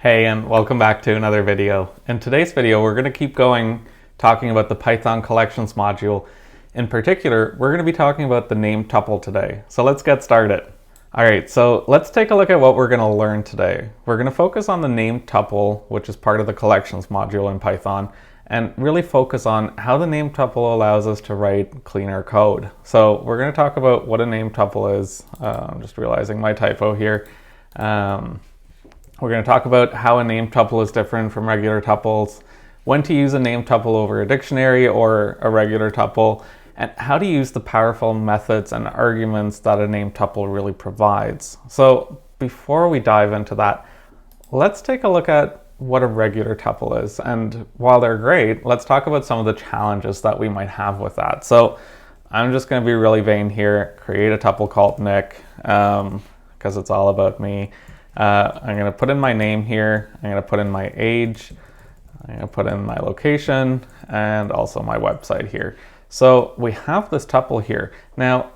Hey, and welcome back to another video. In today's video, we're going to keep going talking about the Python collections module. In particular, we're going to be talking about the named tuple today. So let's get started. All right, so let's take a look at what we're going to learn today. We're going to focus on the named tuple, which is part of the collections module in Python, and really focus on how the named tuple allows us to write cleaner code. So we're going to talk about what a named tuple is. I'm just realizing my typo here. We're going to talk about how a named tuple is different from regular tuples, when to use a named tuple over a dictionary or a regular tuple, and how to use the powerful methods and arguments that a named tuple really provides. So before we dive into that, let's take a look at what a regular tuple is. And while they're great, let's talk about some of the challenges that we might have with that. So I'm just going to be really vain here, create a tuple called Nick, because it's all about me. I'm going to put in my name here, I'm going to put in my age, I'm going to put in my location, and also my website here. So we have this tuple here. Now,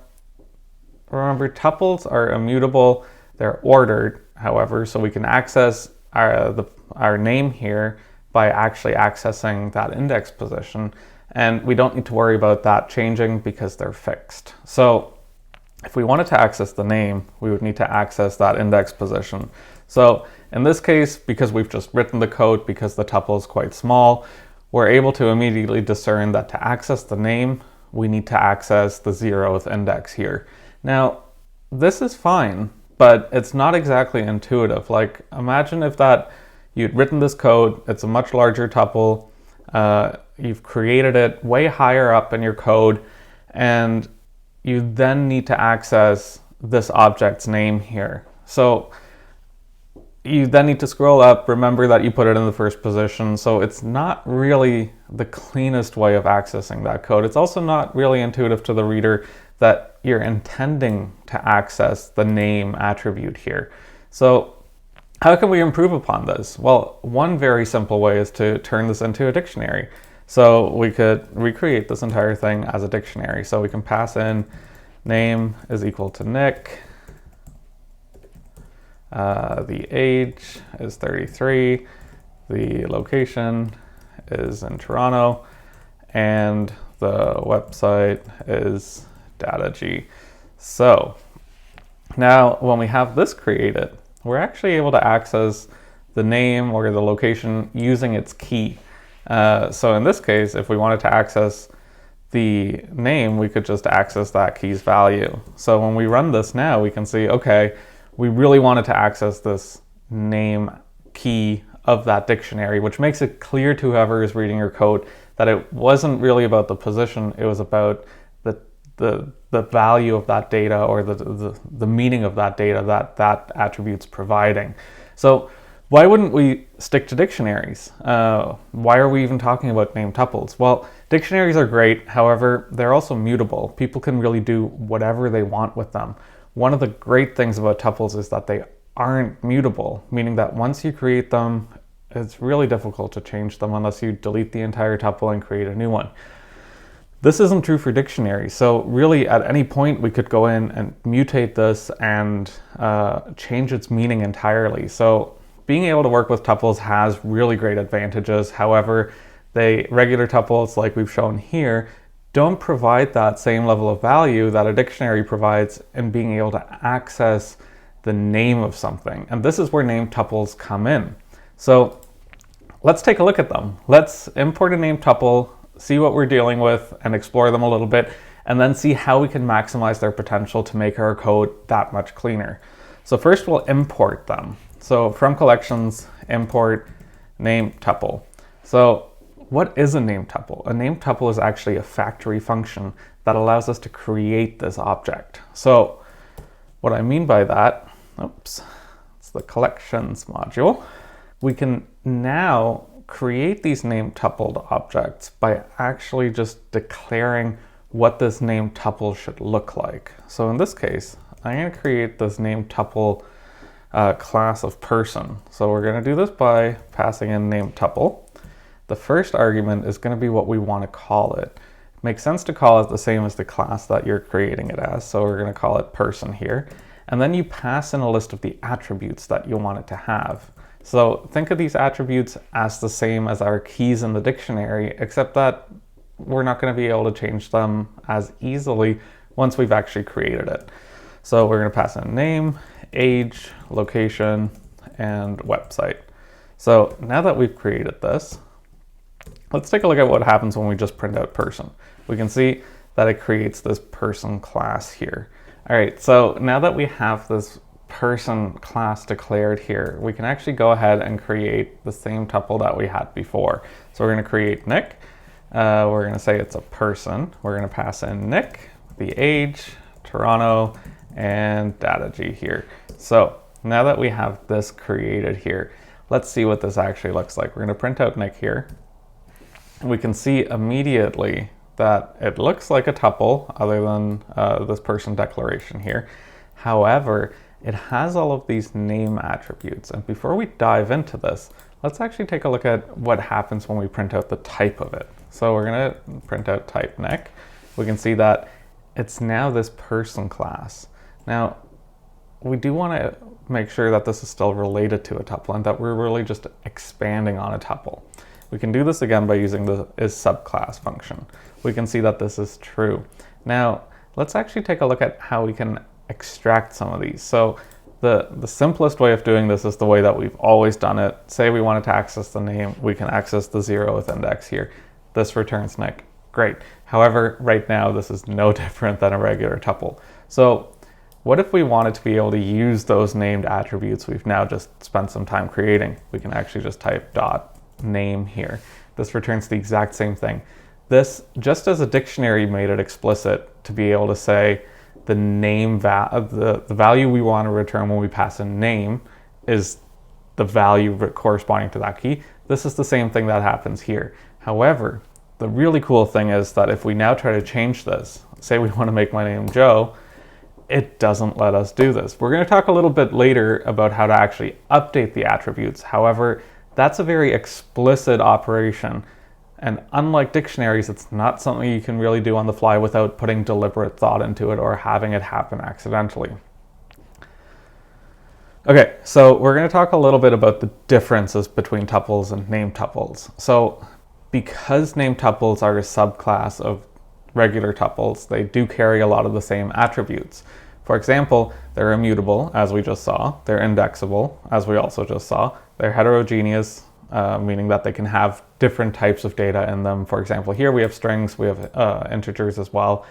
remember, tuples are immutable, they're ordered, however, so we can access our name here by actually accessing that index position, and we don't need to worry about that changing because they're fixed. So if we wanted to access the name, we would need to access that index position. So in this case, because we've just written the code, because the tuple is quite small, we're able to immediately discern that to access the name, we need to access the 0th index here. Now, this is fine, but it's not exactly intuitive. Like, imagine if you'd written this code, it's a much larger tuple, you've created it way higher up in your code, and you then need to access this object's name here. So you then need to scroll up, remember that you put it in the first position, so it's not really the cleanest way of accessing that code. It's also not really intuitive to the reader that you're intending to access the name attribute here. So how can we improve upon this? Well, one very simple way is to turn this into a dictionary. So we could recreate this entire thing as a dictionary. So we can pass in name is equal to Nick, the age is 33, the location is in Toronto, and the website is datagy. So now when we have this created, we're actually able to access the name or the location using its key. So in this case, if we wanted to access the name, we could just access that key's value. So when we run this now, we can see, okay, we really wanted to access this name key of that dictionary, which makes it clear to whoever is reading your code that it wasn't really about the position, it was about the value of that data, or the meaning of that data that attribute's providing. So why wouldn't we stick to dictionaries? Why are we even talking about named tuples? Well, dictionaries are great, however, they're also mutable. People can really do whatever they want with them. One of the great things about tuples is that they aren't mutable, meaning that once you create them, it's really difficult to change them unless you delete the entire tuple and create a new one. This isn't true for dictionaries, so really at any point we could go in and mutate this and change its meaning entirely. So being able to work with tuples has really great advantages. However, regular tuples, like we've shown here, don't provide that same level of value that a dictionary provides in being able to access the name of something. And this is where named tuples come in. So let's take a look at them. Let's import a named tuple, see what we're dealing with, and explore them a little bit, and then see how we can maximize their potential to make our code that much cleaner. So first we'll import them. So from collections, import named tuple. So what is a named tuple? A named tuple is actually a factory function that allows us to create this object. So what I mean by that, it's the collections module. We can now create these named tupled objects by actually just declaring what this named tuple should look like. So in this case, I'm going to create this named tuple class of person. So we're going to do this by passing in named tuple. The first argument is going to be what we want to call it. It makes sense to call it the same as the class that you're creating it as. So we're going to call it person here. And then you pass in a list of the attributes that you want it to have. So think of these attributes as the same as our keys in the dictionary, except that we're not going to be able to change them as easily once we've actually created it. So we're going to pass in name, age, location, and website. So now that we've created this, let's take a look at what happens when we just print out person. We can see that it creates this person class here. All right, so now that we have this person class declared here, we can actually go ahead and create the same tuple that we had before. So we're going to create Nick. We're going to say it's a person. We're going to pass in Nick, the age, Toronto, and datagy here. So now that we have this created here, let's see what this actually looks like. We're going to print out Nick here. We can see immediately that it looks like a tuple other than this person declaration here. However, it has all of these name attributes. And before we dive into this, let's actually take a look at what happens when we print out the type of it. So we're going to print out type Nick. We can see that it's now this person class. Now, we do want to make sure that this is still related to a tuple and that we're really just expanding on a tuple. We can do this again by using the isSubclass function. We can see that this is true. Now, let's actually take a look at how we can extract some of these. So the simplest way of doing this is the way that we've always done it. Say we wanted to access the name, we can access the 0th index here. This returns Nick. Great. However, right now, this is no different than a regular tuple. So what if we wanted to be able to use those named attributes we've now just spent some time creating? We can actually just type dot name here. This returns the exact same thing. This, just as a dictionary made it explicit to be able to say the name the value we want to return when we pass in name is the value corresponding to that key. This is the same thing that happens here. However, the really cool thing is that if we now try to change this, say we want to make my name Joe, it doesn't let us do this. We're going to talk a little bit later about how to actually update the attributes. However, that's a very explicit operation. And unlike dictionaries, it's not something you can really do on the fly without putting deliberate thought into it or having it happen accidentally. Okay, so we're going to talk a little bit about the differences between tuples and named tuples. So because named tuples are a subclass of regular tuples, they do carry a lot of the same attributes. For example, they're immutable, as we just saw. They're indexable, as we also just saw. They're heterogeneous, meaning that they can have different types of data in them. For example, here we have strings, we have integers as well,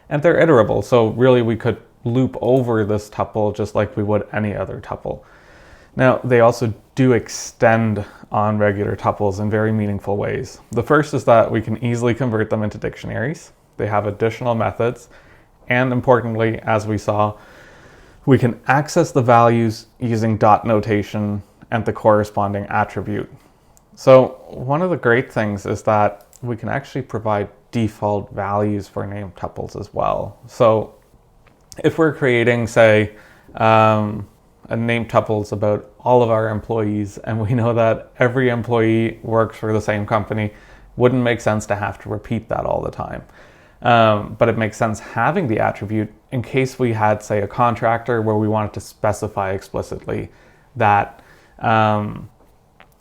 and they're iterable. So really we could loop over this tuple just like we would any other tuple. Now, they also do extend on regular tuples in very meaningful ways. The first is that we can easily convert them into dictionaries. They have additional methods. And importantly, as we saw, we can access the values using dot notation and the corresponding attribute. So one of the great things is that we can actually provide default values for named tuples as well. So if we're creating, say, a named tuples about all of our employees, and we know that every employee works for the same company, wouldn't make sense to have to repeat that all the time. But it makes sense having the attribute in case we had, say, a contractor where we wanted to specify explicitly that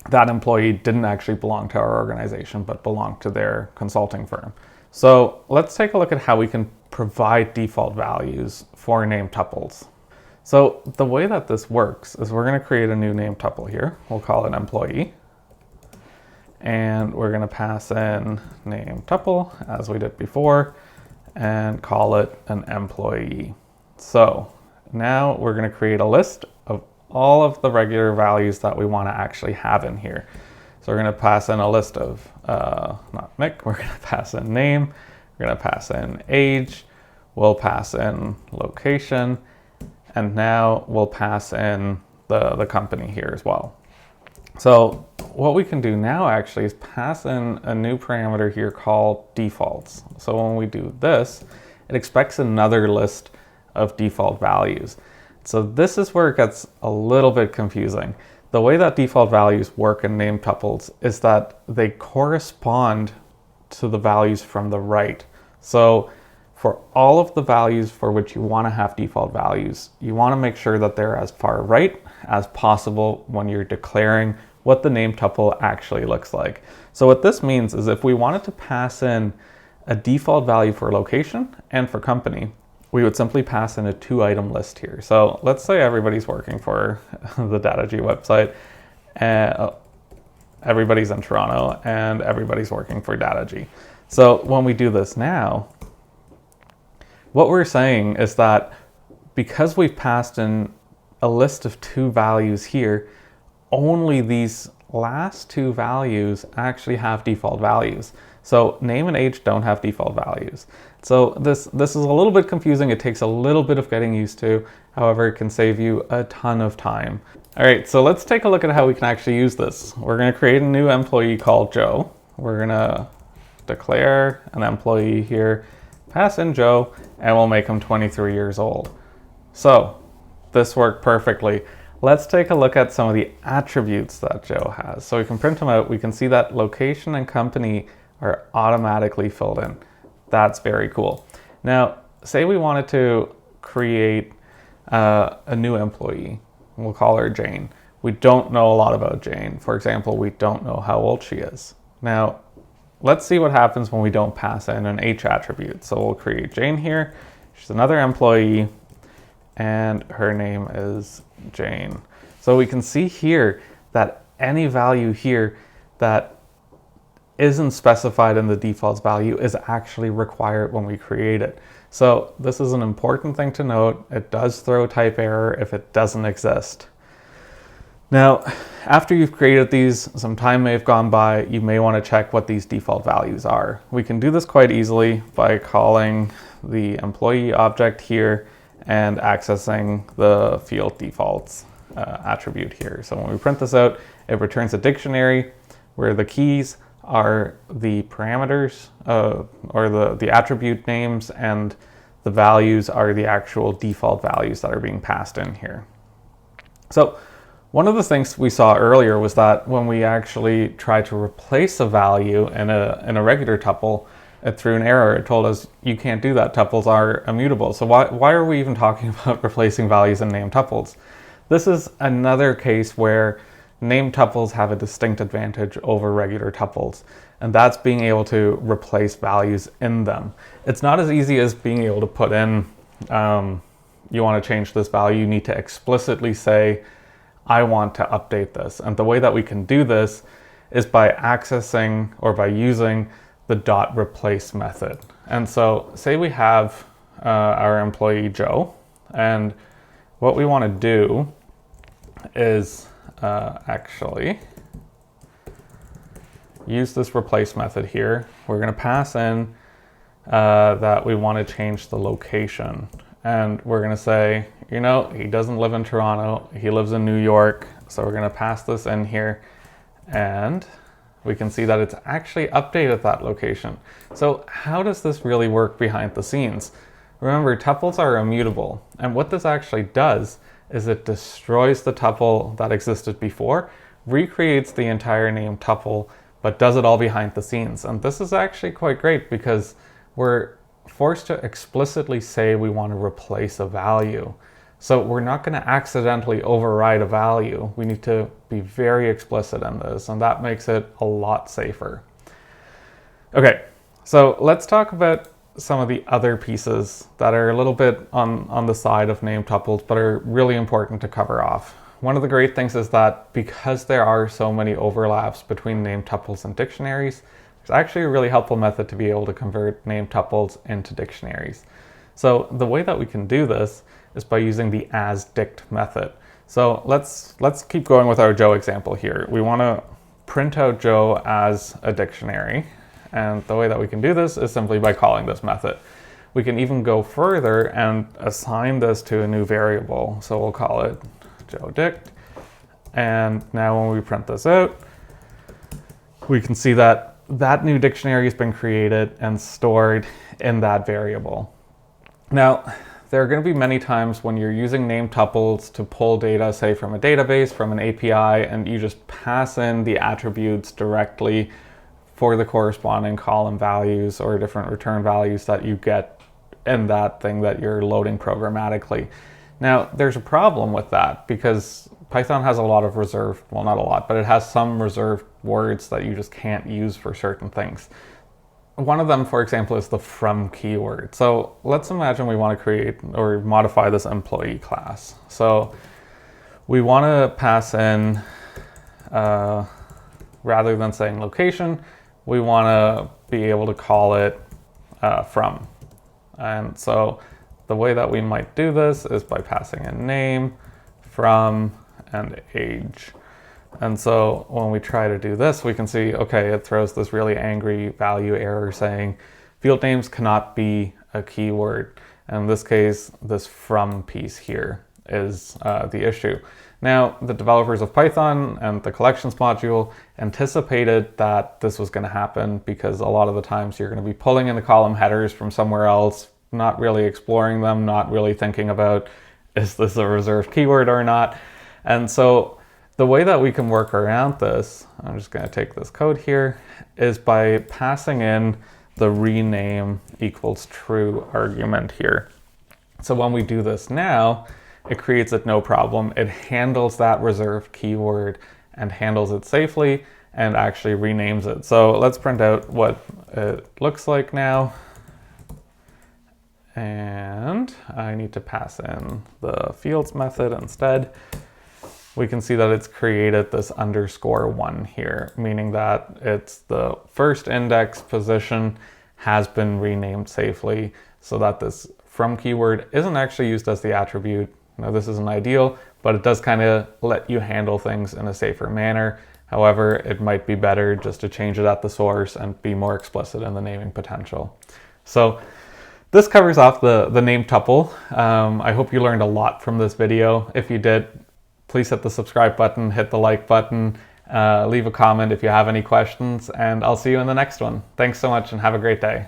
that employee didn't actually belong to our organization, but belonged to their consulting firm. So let's take a look at how we can provide default values for named tuples. So the way that this works is we're going to create a new named tuple here. We'll call it employee. And we're going to pass in name tuple as we did before and call it an employee. So now we're going to create a list of all of the regular values that we want to actually have in here. So we're going to pass in a list of, not Nick, we're going to pass in name, we're going to pass in age, we'll pass in location, and now we'll pass in the company here as well. So what we can do now actually is pass in a new parameter here called defaults. So when we do this, it expects another list of default values. So this is where it gets a little bit confusing. The way that default values work in named tuples is that they correspond to the values from the right. So for all of the values for which you want to have default values, you want to make sure that they're as far right as possible when you're declaring what the name tuple actually looks like. So what this means is if we wanted to pass in a default value for location and for company, we would simply pass in a 2-item list here. So let's say everybody's working for the datagy website, everybody's in Toronto and everybody's working for datagy. So when we do this now, what we're saying is that because we've passed in a list of 2 values here, only these last 2 values actually have default values. So name and age don't have default values. So this is a little bit confusing. It takes a little bit of getting used to. However, it can save you a ton of time. All right, so let's take a look at how we can actually use this. We're going to create a new employee called Joe. We're going to declare an employee here, pass in Joe, and we'll make him 23 years old. So this worked perfectly. Let's take a look at some of the attributes that Joe has. So we can print them out. We can see that location and company are automatically filled in. That's very cool. Now, say we wanted to create a new employee. We'll call her Jane. We don't know a lot about Jane. For example, we don't know how old she is. Now, let's see what happens when we don't pass in an H attribute. So we'll create Jane here. She's another employee, and her name is Jane. So we can see here that any value here that isn't specified in the defaults value is actually required when we create it. So this is an important thing to note. It does throw type error if it doesn't exist. Now, after you've created these, some time may have gone by, you may want to check what these default values are. We can do this quite easily by calling the employee object here and accessing the field defaults attribute here. So when we print this out, it returns a dictionary where the keys are the parameters or the attribute names, and the values are the actual default values that are being passed in here. So one of the things we saw earlier was that when we actually tried to replace a value in a regular tuple, it threw an error. It told us you can't do that. Tuples are immutable. So why are we even talking about replacing values in named tuples? This is another case where named tuples have a distinct advantage over regular tuples, and that's being able to replace values in them. It's not as easy as being able to put in, you want to change this value, you need to explicitly say, I want to update this. And the way that we can do this is by accessing or by using the .replace method. And so say we have our employee Joe, and what we want to do is actually use this replace method here. We're going to pass in that we want to change the location, and we're going to say, you know, he doesn't live in Toronto, he lives in New York. So we're going to pass this in here, and we can see that it's actually updated that location. So how does this really work behind the scenes? Remember, tuples are immutable, and what this actually does is it destroys the tuple that existed before, recreates the entire named tuple, but does it all behind the scenes. And this is actually quite great because we're forced to explicitly say we want to replace a value. So we're not going to accidentally override a value. We need to be very explicit in this, and that makes it a lot safer. Okay, so let's talk about some of the other pieces that are a little bit on the side of named tuples, but are really important to cover off. One of the great things is that because there are so many overlaps between named tuples and dictionaries, there's actually a really helpful method to be able to convert named tuples into dictionaries. So the way that we can do this is by using the asDict method. So let's keep going with our Joe example here. We want to print out Joe as a dictionary. And the way that we can do this is simply by calling this method. We can even go further and assign this to a new variable. So we'll call it JoeDict. And now when we print this out, we can see that that new dictionary has been created and stored in that variable. Now, there are going to be many times when you're using named tuples to pull data, say from a database, from an API, and you just pass in the attributes directly for the corresponding column values or different return values that you get in that thing that you're loading programmatically. Now, there's a problem with that because Python has a lot of reserved, well, not a lot, but it has some reserved words that you just can't use for certain things. One of them, for example, is the from keyword. So let's imagine we want to create or modify this employee class. So we want to pass in, rather than saying location, we want to be able to call it from. And so the way that we might do this is by passing in name, from, and age. And so when we try to do this, we can see, okay, it throws this really angry value error saying field names cannot be a keyword. And in this case, this from piece here is the issue. Now, the developers of Python and the collections module anticipated that this was going to happen because a lot of the times you're going to be pulling in the column headers from somewhere else, not really exploring them, not really thinking about, is this a reserved keyword or not? And so the way that we can work around this, I'm just going to take this code here, is by passing in the rename equals true argument here. So when we do this now, it creates it no problem. It handles that reserved keyword and handles it safely and actually renames it. So let's print out what it looks like now. And I need to pass in the fields method instead. We can see that it's created this _1 here, meaning that it's the first index position has been renamed safely so that this from keyword isn't actually used as the attribute. Now, this isn't ideal, but it does kind of let you handle things in a safer manner. However, it might be better just to change it at the source and be more explicit in the naming potential. So this covers off the named tuple. I hope you learned a lot from this video. If you did, please hit the subscribe button, hit the like button, leave a comment if you have any questions, and I'll see you in the next one. Thanks so much and have a great day.